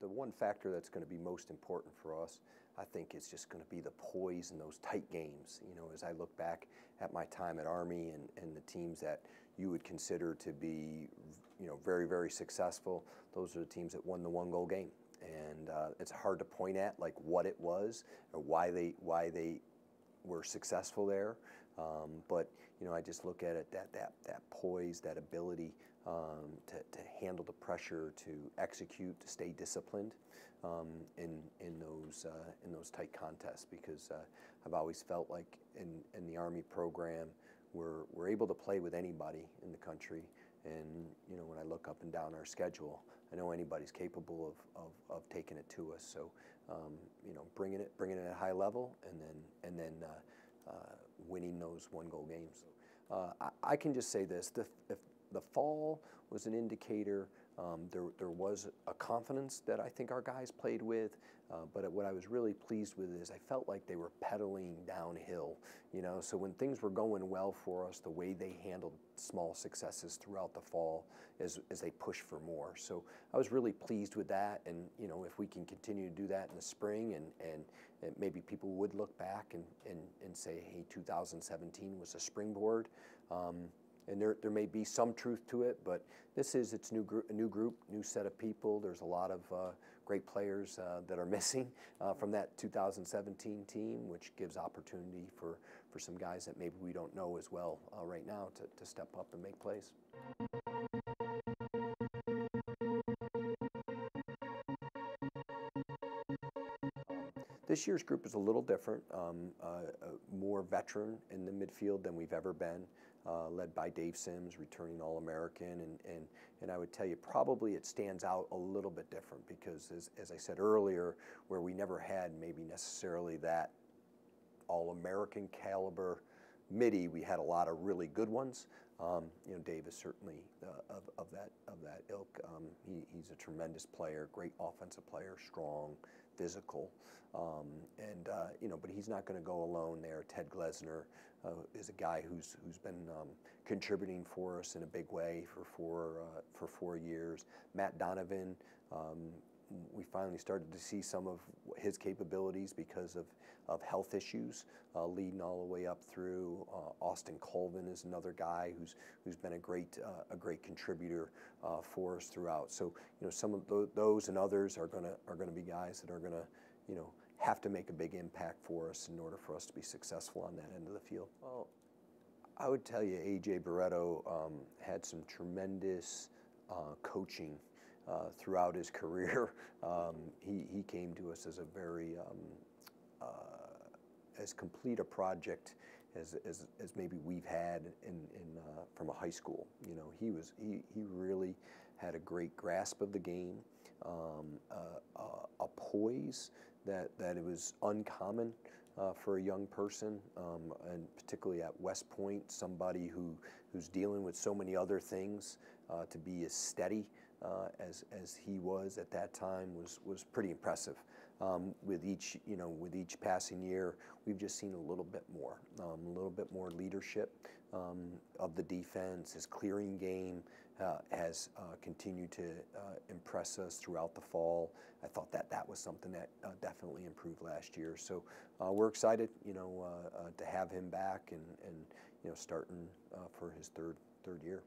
the one factor that's going to be most important for us, I think, is just going to be the poise in those tight games. You know, as I look back at my time at Army and the teams that you would consider to be, you know, very, very successful, those are the teams that won the one-goal game. And it's hard to point at like what it was or why they were successful there. But you know, I just look at it that poise, that ability to handle the pressure, to execute, to stay disciplined in those tight contests. Because I've always felt like in the Army program, we're able to play with anybody in the country. And you know, when I look up and down our schedule, I know anybody's capable of taking it to us. So you know, bringing it at a high level, and then winning those one-goal games. I can just say this: if the fall was an indicator, there was a confidence that I think our guys played with, but what I was really pleased with is I felt like they were pedaling downhill, you know, so when things were going well for us, the way they handled small successes throughout the fall as they pushed for more. So I was really pleased with that, and you know, if we can continue to do that in the spring, and maybe people would look back and say, hey, 2017 was a springboard. And there may be some truth to it, but it's a new group, new set of people. There's a lot of great players that are missing from that 2017 team, which gives opportunity for some guys that maybe we don't know as well right now to step up and make plays. This year's group is a little different, more veteran in the midfield than we've ever been, led by Dave Sims, returning All-American, and I would tell you probably it stands out a little bit different because, as I said earlier, where we never had maybe necessarily that All-American caliber midi, we had a lot of really good ones. You know, Dave is certainly of that ilk. He's a tremendous player, great offensive player, strong, physical, and you know, but he's not going to go alone there. Ted Glesner is a guy who's been contributing for us in a big way for 4 years. Matt Donovan. We finally started to see some of his capabilities because of health issues, leading all the way up through. Austin Colvin is another guy who's been a great contributor for us throughout. So you know, some of those and others are gonna be guys that are gonna, you know, have to make a big impact for us in order for us to be successful on that end of the field. Well, I would tell you, AJ Barretto had some tremendous coaching throughout his career. He came to us as a very as complete a project as maybe we've had from a high school. You know, he really had a great grasp of the game, a poise that it was uncommon for a young person, and particularly at West Point, somebody who's dealing with so many other things, to be as steady as he was at that time was pretty impressive. With each passing year, we've just seen a little bit more leadership of the defense. His clearing game has continued to impress us throughout the fall. I thought that was something that definitely improved last year. So we're excited, you know, to have him back and you know, starting for his third year.